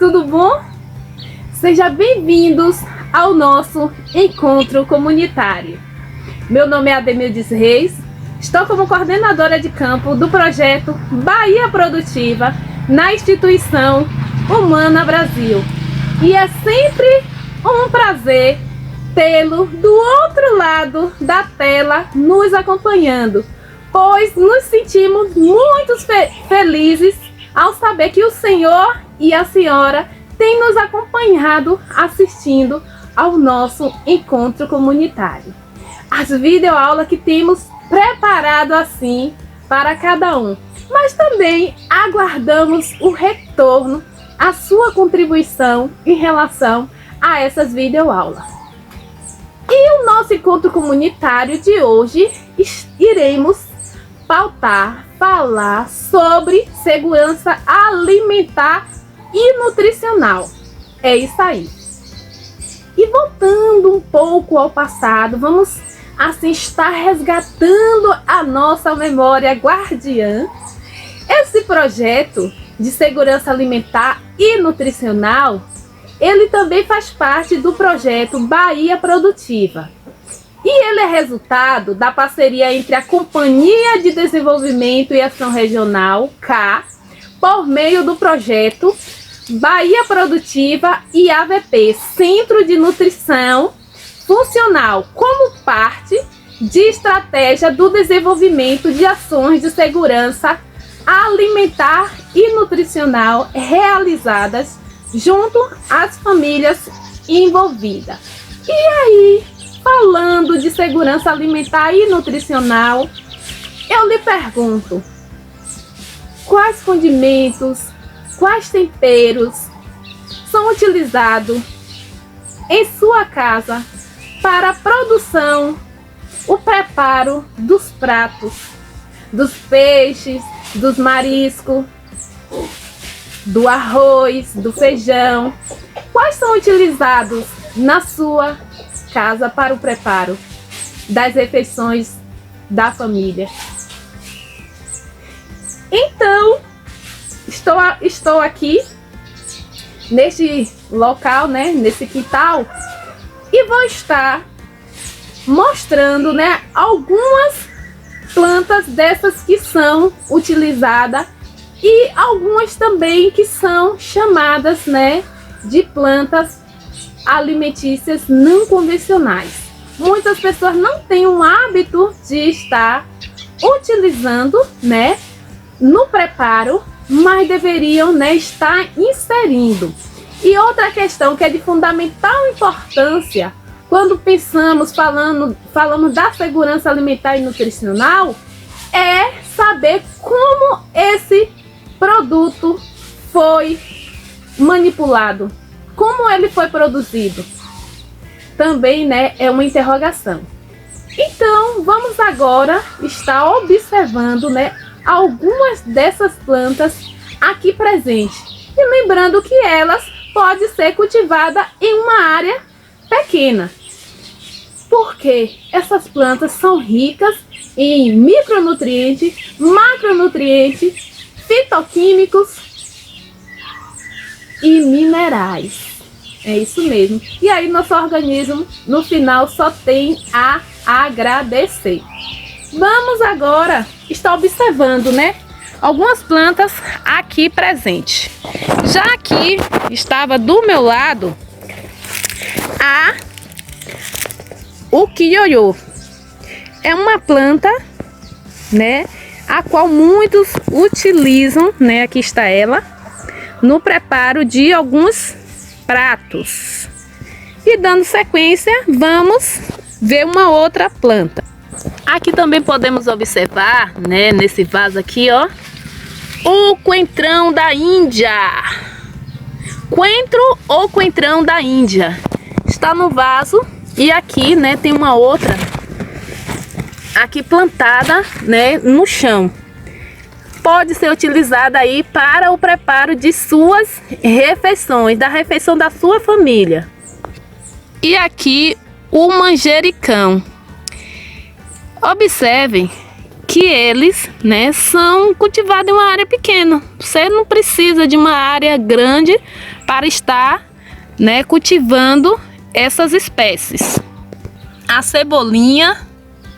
tudo bom? Sejam bem-vindos ao nosso encontro comunitário. Meu nome é Ademildes Reis, estou como coordenadora de campo do projeto Bahia Produtiva na instituição Humana Brasil. E é sempre um prazer tê-lo do outro lado da tela nos acompanhando, pois nos sentimos muito felizes ao saber que o senhor e a senhora têm nos acompanhado assistindo ao nosso encontro comunitário. As videoaulas que temos preparado assim para cada um, mas também aguardamos o retorno, a sua contribuição em relação a essas videoaulas. E o nosso encontro comunitário de hoje iremos falar sobre segurança alimentar e nutricional. É isso aí. E voltando um pouco ao passado, vamos assim estar resgatando a nossa memória guardiã. Esse projeto de segurança alimentar e nutricional, ele também faz parte do projeto Bahia Produtiva. E ele é resultado da parceria entre a Companhia de Desenvolvimento e Ação Regional, CA, por meio do projeto Bahia Produtiva e AVP, Centro de Nutrição Funcional, como parte de estratégia do desenvolvimento de ações de segurança alimentar e nutricional realizadas junto às famílias envolvidas. E aí, falando de segurança alimentar e nutricional, eu lhe pergunto: quais condimentos, quais temperos são utilizados em sua casa para a produção, o preparo dos pratos, dos peixes, dos mariscos, do arroz, do feijão? Quais são utilizados na sua casa para o preparo das refeições da família? Então, estou aqui neste local, né, nesse quintal, e vou estar mostrando, né, algumas plantas dessas que são utilizadas e algumas também que são chamadas, né, de plantas alimentícias não convencionais. Muitas pessoas não têm o hábito de estar utilizando, né, no preparo, mas deveriam, né, estar inserindo. E outra questão que é de fundamental importância quando falamos da segurança alimentar e nutricional é saber como esse produto foi manipulado, como ele foi produzido. Também, né, é uma interrogação. Então, vamos agora estar observando, né, algumas dessas plantas aqui presentes. E lembrando que elas podem ser cultivadas em uma área pequena, porque essas plantas são ricas em micronutrientes, macronutrientes, fitoquímicos e minerais. É isso mesmo. E aí nosso organismo no final só tem a agradecer. Vamos agora estar observando, né, algumas plantas aqui presentes. Já aqui estava do meu lado o quiyoyo. É uma planta, né, a qual muitos utilizam, né, aqui está ela, no preparo de alguns pratos. E dando sequência, vamos ver uma outra planta. Aqui também podemos observar, né, nesse vaso aqui, ó, o coentrão da Índia. Coentro ou coentrão da Índia está no vaso. E aqui, né, tem uma outra aqui plantada, né, no chão. Pode ser utilizada aí para o preparo de suas refeições, da refeição da sua família. E aqui o manjericão. Observem que eles, né, são cultivados em uma área pequena. Você não precisa de uma área grande para estar, né, cultivando essas espécies. A cebolinha,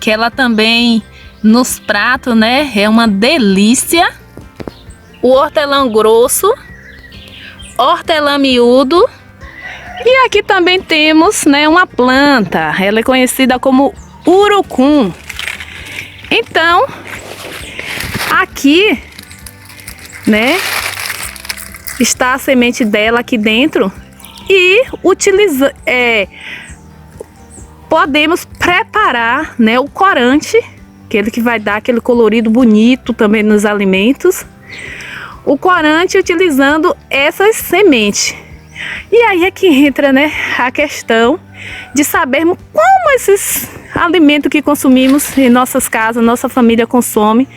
que ela também nos pratos, né, é uma delícia. O hortelã grosso, hortelã miúdo. E aqui também temos, né, uma planta, ela é conhecida como urucum. Então, aqui, né, está a semente dela aqui dentro e podemos preparar, né, o corante, aquele que vai dar aquele colorido bonito também nos alimentos. O corante utilizando essas sementes. E aí é que entra, né, a questão de sabermos como esses alimentos que consumimos em nossas casas, nossa família consome,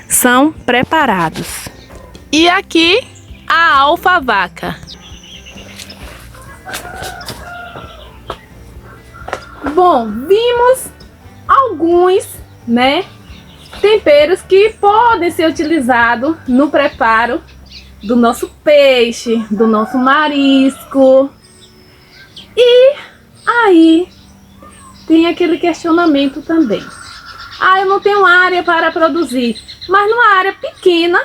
são preparados. E aqui a alfavaca. Bom, vimos alguns, né, temperos que podem ser utilizados no preparo do nosso peixe, do nosso marisco. E aí tem aquele questionamento também. Ah, eu não tenho área para produzir, mas numa área pequena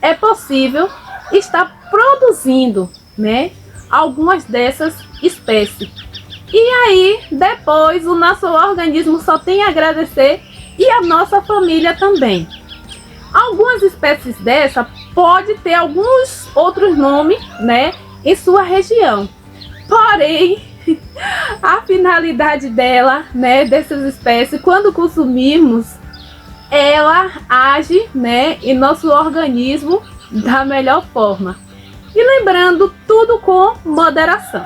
é possível estar produzindo, né, algumas dessas espécies. E aí depois o nosso organismo só tem a agradecer e a nossa família também. Algumas espécies dessa pode ter alguns outros nomes, né, em sua região. Porém, a finalidade dela, né, dessas espécies, quando consumimos, ela age, né, em nosso organismo da melhor forma. E lembrando, tudo com moderação.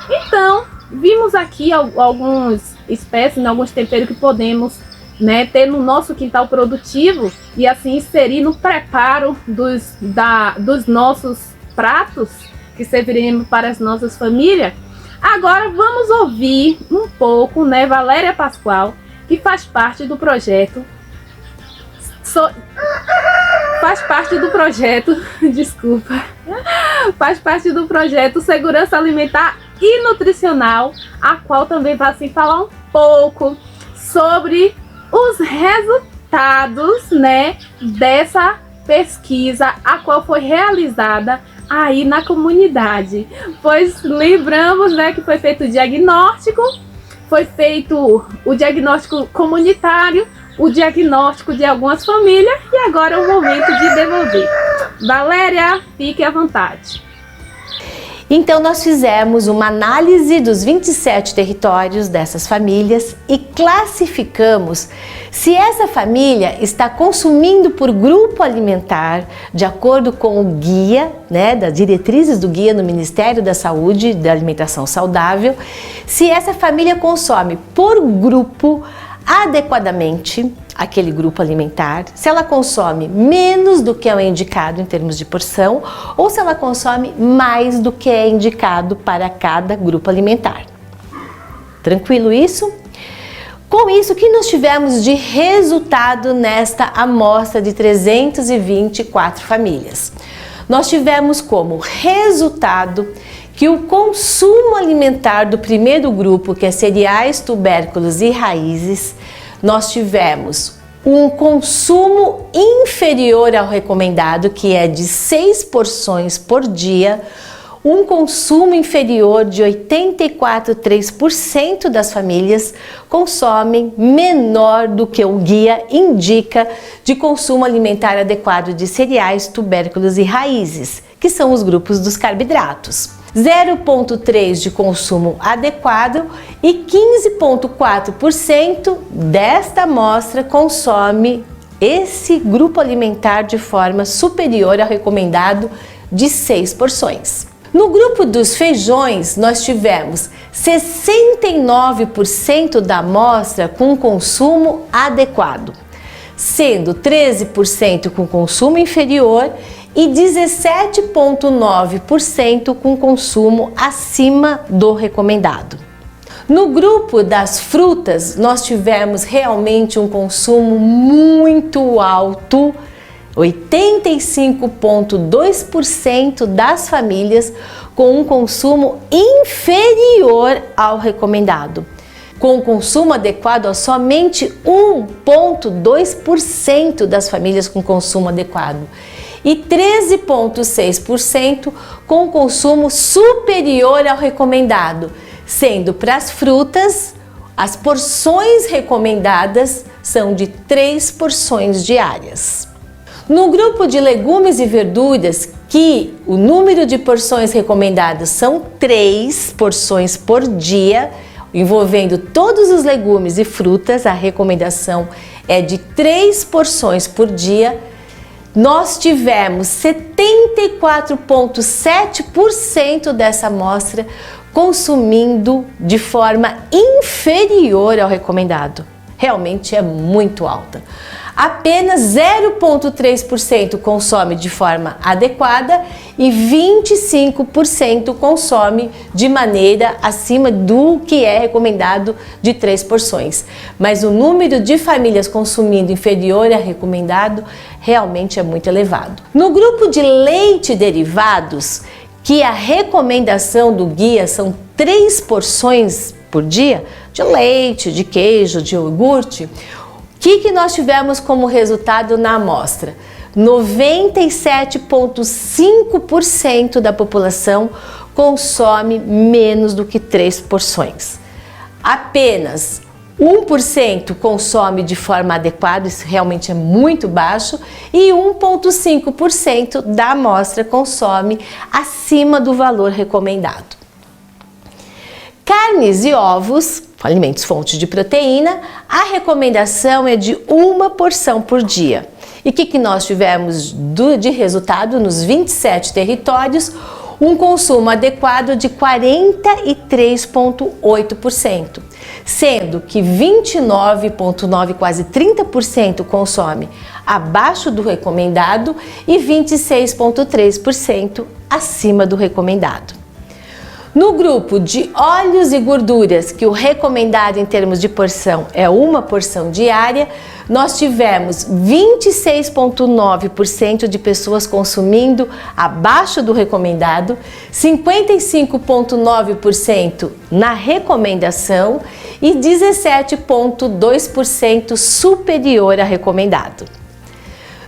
Então, vimos aqui algumas espécies, né, alguns temperos que podemos, né, ter no nosso quintal produtivo e assim inserir no preparo dos nossos pratos que serviremos para as nossas famílias. Agora vamos ouvir um pouco, né, Valéria Pascoal, que faz parte do projeto desculpa, faz parte do projeto Segurança Alimentar e Nutricional, a qual também vai assim falar um pouco sobre os resultados, né, dessa pesquisa, a qual foi realizada aí na comunidade. Pois lembramos, né, que foi feito o diagnóstico, foi feito o diagnóstico comunitário, o diagnóstico de algumas famílias e agora é o momento de devolver. Valéria, fique à vontade. Então nós fizemos uma análise dos 27 territórios dessas famílias e classificamos se essa família está consumindo por grupo alimentar de acordo com o guia, né, das diretrizes do guia no Ministério da Saúde e da Alimentação Saudável, se essa família consome por grupo adequadamente aquele grupo alimentar, se ela consome menos do que é o indicado em termos de porção ou se ela consome mais do que é indicado para cada grupo alimentar. Tranquilo isso? Com isso, o que nós tivemos de resultado nesta amostra de 324 famílias? Nós tivemos como resultado que o consumo alimentar do primeiro grupo, que é cereais, tubérculos e raízes, nós tivemos um consumo inferior ao recomendado, que é de 6 porções por dia, um consumo inferior de 84,3% das famílias consomem menor do que o guia indica de consumo alimentar adequado de cereais, tubérculos e raízes, que são os grupos dos carboidratos. 0,3% de consumo adequado e 15,4% desta amostra consome esse grupo alimentar de forma superior ao recomendado de 6 porções. No grupo dos feijões, nós tivemos 69% da amostra com consumo adequado, sendo 13% com consumo inferior e 17,9% com consumo acima do recomendado. No grupo das frutas, nós tivemos realmente um consumo muito alto, 85,2% das famílias com um consumo inferior ao recomendado, com consumo adequado a somente 1,2% das famílias com consumo adequado e 13,6% com consumo superior ao recomendado, sendo para as frutas, as porções recomendadas são de 3 porções diárias. No grupo de legumes e verduras, que o número de porções recomendadas são 3 porções por dia, envolvendo todos os legumes e frutas, a recomendação é de 3 porções por dia. Nós tivemos 74,7% dessa amostra consumindo de forma inferior ao recomendado. Realmente é muito alta. Apenas 0,3% consome de forma adequada e 25% consome de maneira acima do que é recomendado de 3 porções. Mas o número de famílias consumindo inferior ao recomendado realmente é muito elevado. No grupo de leite e derivados, que a recomendação do guia são 3 porções por dia, de leite, de queijo, de iogurte, o que nós tivemos como resultado na amostra? 97,5% da população consome menos do que 3 porções. Apenas 1% consome de forma adequada, isso realmente é muito baixo, e 1,5% da amostra consome acima do valor recomendado. Carnes e ovos, alimentos fontes de proteína, a recomendação é de 1 porção por dia. E o que nós tivemos de resultado nos 27 territórios? Um consumo adequado de 43,8%, sendo que 29,9%, quase 30% consome abaixo do recomendado e 26,3% acima do recomendado. No grupo de óleos e gorduras, que o recomendado em termos de porção é 1 porção diária, nós tivemos 26,9% de pessoas consumindo abaixo do recomendado, 55,9% na recomendação e 17,2% superior a recomendado.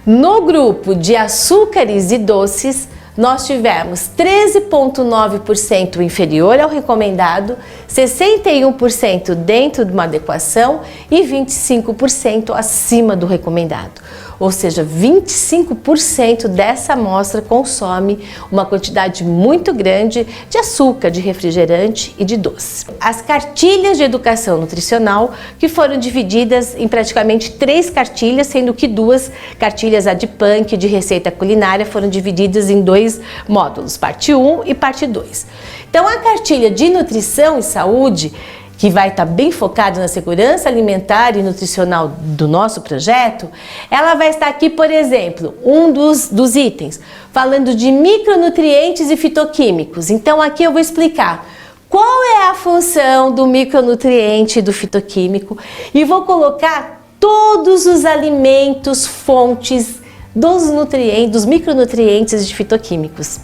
No grupo de açúcares e doces, nós tivemos 13,9% inferior ao recomendado, 61% dentro de uma adequação e 25% acima do recomendado. Ou seja, 25% dessa amostra consome uma quantidade muito grande de açúcar, de refrigerante e de doce. As cartilhas de educação nutricional, que foram divididas em praticamente 3 cartilhas, sendo que 2 cartilhas, a de punk de receita culinária, foram divididas em 2 módulos, parte 1 e parte 2. Então, a cartilha de nutrição e saúde, que vai estar bem focado na segurança alimentar e nutricional do nosso projeto, ela vai estar aqui, por exemplo, um dos itens, falando de micronutrientes e fitoquímicos. Então aqui eu vou explicar qual é a função do micronutriente e do fitoquímico e vou colocar todos os alimentos fontes dos nutrientes, dos micronutrientes e fitoquímicos.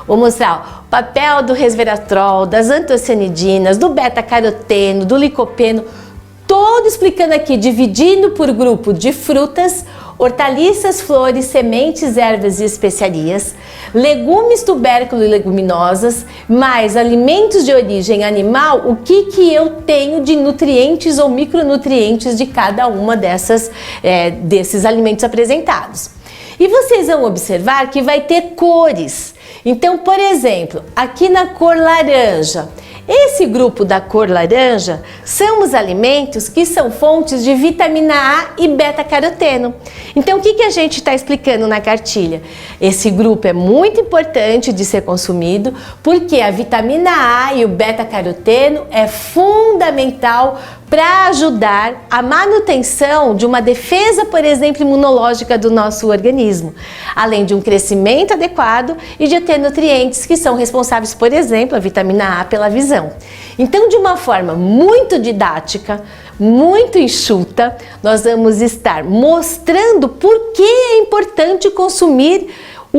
Vou mostrar o papel do resveratrol, das antocianidinas, do beta-caroteno, do licopeno, todo explicando aqui, dividindo por grupo de frutas, hortaliças, flores, sementes, ervas e especiarias, legumes, tubérculos e leguminosas, mais alimentos de origem animal, o que eu tenho de nutrientes ou micronutrientes de cada uma desses alimentos apresentados. E vocês vão observar que vai ter cores. Então, por exemplo, aqui na cor laranja, esse grupo da cor laranja são os alimentos que são fontes de vitamina A e beta-caroteno. Então, o que a gente está explicando na cartilha? Esse grupo é muito importante de ser consumido porque a vitamina A e o beta-caroteno é fundamental para ajudar a manutenção de uma defesa, por exemplo, imunológica do nosso organismo, além de um crescimento adequado e de ter nutrientes que são responsáveis, por exemplo, a vitamina A pela visão. Então, de uma forma muito didática, muito enxuta, nós vamos estar mostrando por que é importante consumir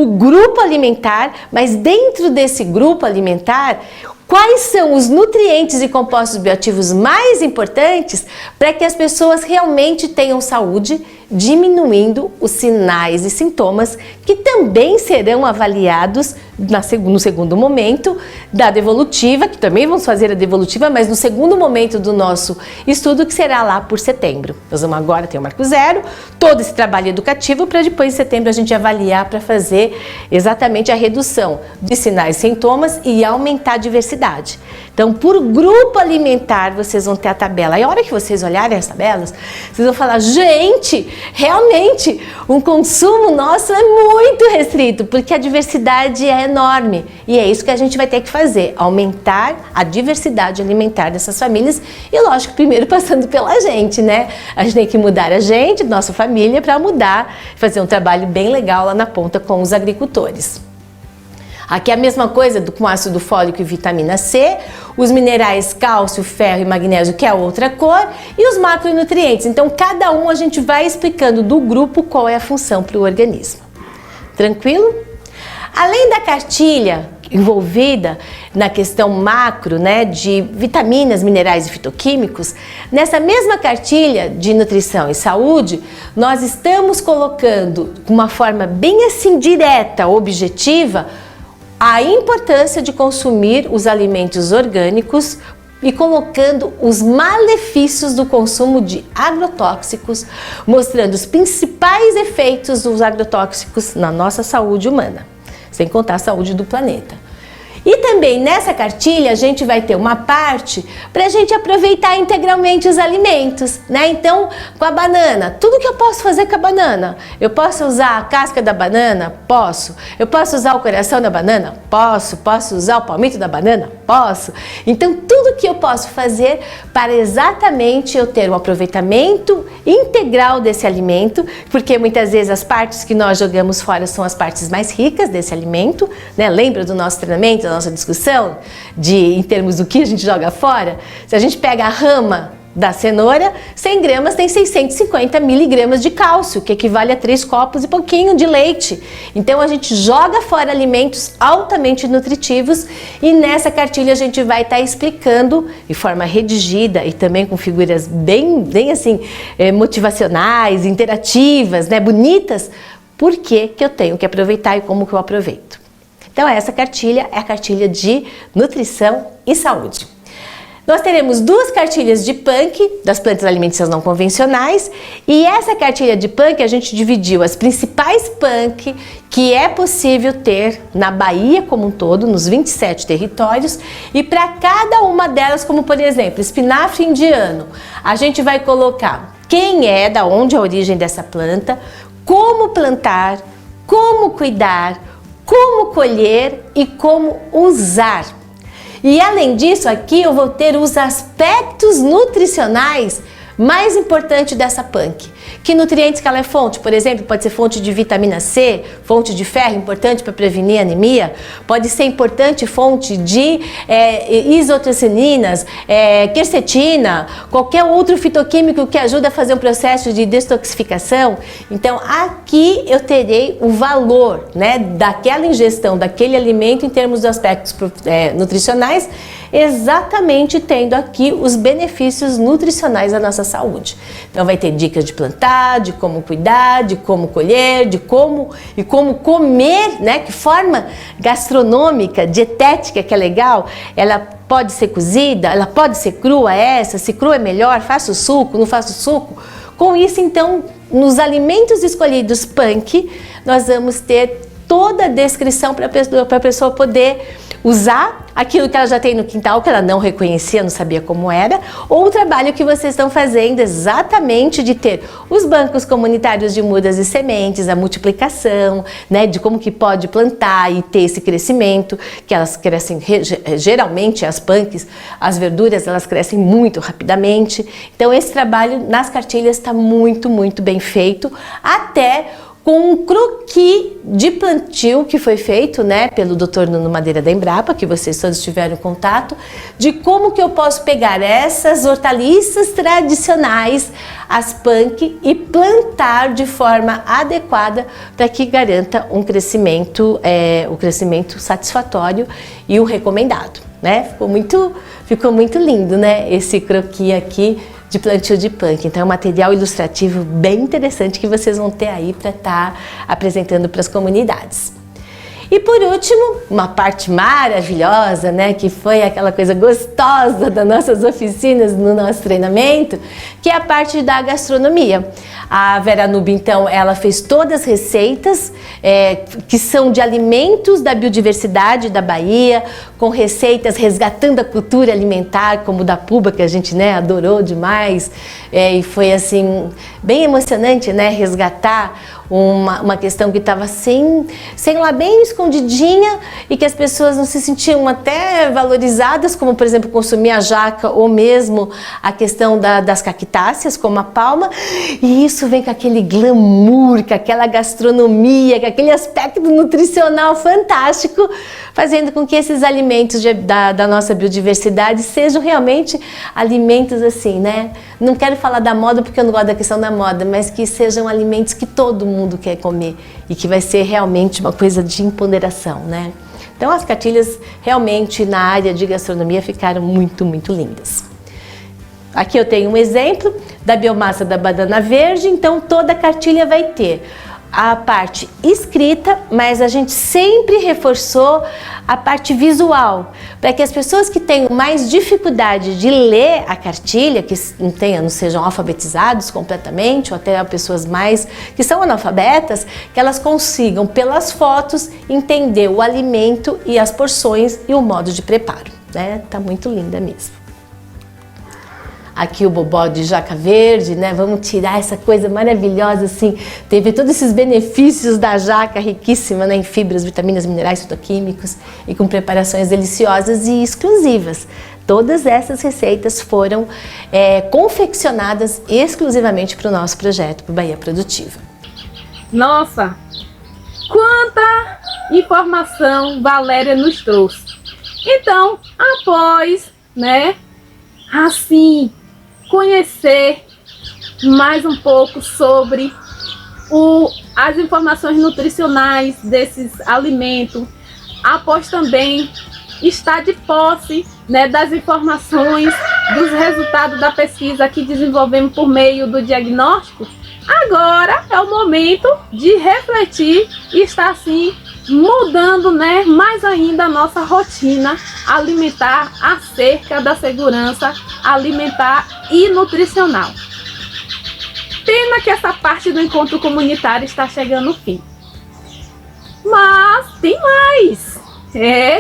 o grupo alimentar, mas dentro desse grupo alimentar, quais são os nutrientes e compostos bioativos mais importantes para que as pessoas realmente tenham saúde, diminuindo os sinais e sintomas que também serão avaliados no segundo momento da devolutiva, que também vamos fazer a devolutiva, mas no segundo momento do nosso estudo, que será lá por setembro. Nós vamos agora ter o Marco Zero, todo esse trabalho educativo, para depois em setembro a gente avaliar para fazer exatamente a redução de sinais e sintomas e aumentar a diversidade. Então, por grupo alimentar, vocês vão ter a tabela. E a hora que vocês olharem as tabelas, vocês vão falar, gente, realmente, o consumo nosso é muito restrito, porque a diversidade é enorme. E é isso que a gente vai ter que fazer, aumentar a diversidade alimentar dessas famílias. E lógico, primeiro passando pela gente, né? A gente tem que mudar a gente, nossa família, para mudar, fazer um trabalho bem legal lá na ponta com os agricultores. Aqui é a mesma coisa com ácido fólico e vitamina C, os minerais cálcio, ferro e magnésio, que é outra cor, e os macronutrientes. Então, cada um a gente vai explicando do grupo qual é a função para o organismo. Tranquilo? Além da cartilha envolvida na questão macro, né, de vitaminas, minerais e fitoquímicos, nessa mesma cartilha de nutrição e saúde, nós estamos colocando de uma forma bem assim direta, objetiva, a importância de consumir os alimentos orgânicos e colocando os malefícios do consumo de agrotóxicos, mostrando os principais efeitos dos agrotóxicos na nossa saúde humana, sem contar a saúde do planeta. E também nessa cartilha a gente vai ter uma parte para a gente aproveitar integralmente os alimentos, né? Então, com a banana, tudo que eu posso fazer com a banana? Eu posso usar a casca da banana? Posso. Eu posso usar o coração da banana? Posso. Posso usar o palmito da banana? Posso. Então, tudo que eu posso fazer para exatamente eu ter um aproveitamento integral desse alimento, porque muitas vezes as partes que nós jogamos fora são as partes mais ricas desse alimento, né? Lembra do nosso treinamento, da nossa discussão em termos do que a gente joga fora? Se a gente pega a rama da cenoura, 100 gramas tem 650 miligramas de cálcio, que equivale a 3 copos e pouquinho de leite. Então a gente joga fora alimentos altamente nutritivos e nessa cartilha a gente vai estar explicando de forma redigida e também com figuras bem assim motivacionais, interativas, né, bonitas, por que eu tenho que aproveitar e como que eu aproveito. Então essa cartilha é a cartilha de nutrição e saúde. Nós teremos 2 cartilhas de punk, das plantas alimentícias não convencionais, e essa cartilha de punk a gente dividiu as principais punk que é possível ter na Bahia como um todo, nos 27 territórios, e para cada uma delas, como por exemplo, espinafre indiano, a gente vai colocar quem é, da onde é a origem dessa planta, como plantar, como cuidar, como colher e como usar. E além disso, aqui eu vou ter os aspectos nutricionais mais importantes dessa punk. Que nutrientes que ela é fonte? Por exemplo, pode ser fonte de vitamina C, fonte de ferro, importante para prevenir anemia. Pode ser importante fonte de isotricininas, quercetina, qualquer outro fitoquímico que ajuda a fazer um processo de detoxificação. Então, aqui eu terei o valor, né, daquela ingestão, daquele alimento em termos dos aspectos nutricionais, exatamente tendo aqui os benefícios nutricionais da nossa saúde. Então vai ter dicas de plantar, de como cuidar, de como colher, de como comer, né? Que forma gastronômica, dietética que é legal. Ela pode ser cozida, ela pode ser crua se crua é melhor, faço suco, não faço suco. Com isso, então, nos alimentos escolhidos punk, nós vamos ter toda a descrição para a pessoa poder usar aquilo que ela já tem no quintal, que ela não reconhecia, não sabia como era, ou o trabalho que vocês estão fazendo exatamente de ter os bancos comunitários de mudas e sementes, a multiplicação, né, de como que pode plantar e ter esse crescimento, que elas crescem, geralmente as punks, as verduras, elas crescem muito rapidamente. Então esse trabalho nas cartilhas está muito, muito bem feito, até com um croquis de plantio que foi feito, né, pelo Dr. Nuno Madeira da Embrapa, que vocês todos tiveram contato, de como que eu posso pegar essas hortaliças tradicionais, as punk, e plantar de forma adequada para que garanta um crescimento satisfatório e o recomendado, né? Ficou muito lindo, né, esse croquis aqui de plantio de punk. Então é um material ilustrativo bem interessante que vocês vão ter aí para estar apresentando para as comunidades. E por último, uma parte maravilhosa, né, que foi aquela coisa gostosa das nossas oficinas no nosso treinamento, que é a parte da gastronomia. A Vera Nube, então, ela fez todas as receitas que são de alimentos da biodiversidade da Bahia, com receitas resgatando a cultura alimentar, como o da Puba, que a gente, né, adorou demais, e foi assim bem emocionante, né, resgatar uma questão que estava assim, sei lá, bem escondidinha, e que as pessoas não se sentiam até valorizadas, como por exemplo consumir a jaca, ou mesmo a questão das cactáceas, como a palma. E isso vem com aquele glamour, com aquela gastronomia, com aquele aspecto nutricional fantástico, fazendo com que esses alimentos da nossa biodiversidade sejam realmente alimentos assim, né? Não quero falar da moda porque eu não gosto da questão da moda, mas que sejam alimentos que todo mundo quer comer e que vai ser realmente uma coisa de empoderação, né? Então as cartilhas realmente na área de gastronomia ficaram muito, muito lindas. Aqui eu tenho um exemplo da biomassa da banana verde, então toda a cartilha vai ter a parte escrita, mas a gente sempre reforçou a parte visual, para que as pessoas que tenham mais dificuldade de ler a cartilha, que não sejam alfabetizados completamente, ou até pessoas que são analfabetas, que elas consigam, pelas fotos, entender o alimento e as porções e o modo de preparo, né? Tá muito linda mesmo. Aqui o bobó de jaca verde, né? Vamos tirar essa coisa maravilhosa, assim, teve todos esses benefícios da jaca riquíssima, né, em fibras, vitaminas, minerais, fitoquímicos e com preparações deliciosas e exclusivas. Todas essas receitas foram confeccionadas exclusivamente para o nosso projeto, para o Bahia Produtiva. Nossa, quanta informação Valéria nos trouxe. Então, após, né, assim, conhecer mais um pouco sobre as informações nutricionais desses alimentos, após também estar de posse, né, das informações, dos resultados da pesquisa que desenvolvemos por meio do diagnóstico, agora é o momento de refletir e estar assim mudando, né, mais ainda a nossa rotina alimentar acerca da segurança alimentar e nutricional. Pena que essa parte do encontro comunitário está chegando ao fim. Mas tem mais!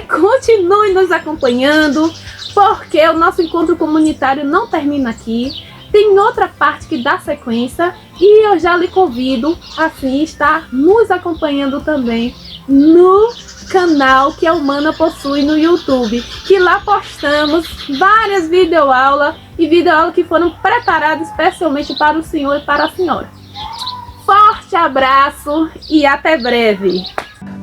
Continue nos acompanhando, porque o nosso encontro comunitário não termina aqui. Tem outra parte que dá sequência e eu já lhe convido assim estar nos acompanhando também no canal que a Humana possui no YouTube, que lá postamos várias videoaulas e videoaulas que foram preparadas especialmente para o senhor e para a senhora. Forte abraço e até breve!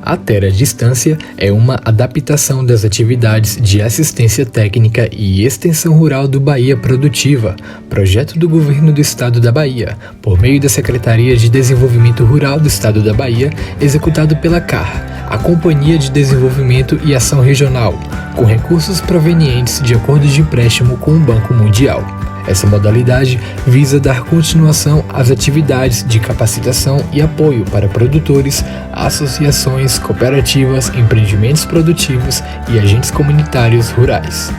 A Terra Distância é uma adaptação das atividades de assistência técnica e extensão rural do Bahia Produtiva, projeto do Governo do Estado da Bahia, por meio da Secretaria de Desenvolvimento Rural do Estado da Bahia, executado pela CAR, a Companhia de Desenvolvimento e Ação Regional, com recursos provenientes de acordos de empréstimo com o Banco Mundial. Essa modalidade visa dar continuação às atividades de capacitação e apoio para produtores, associações, cooperativas, empreendimentos produtivos e agentes comunitários rurais.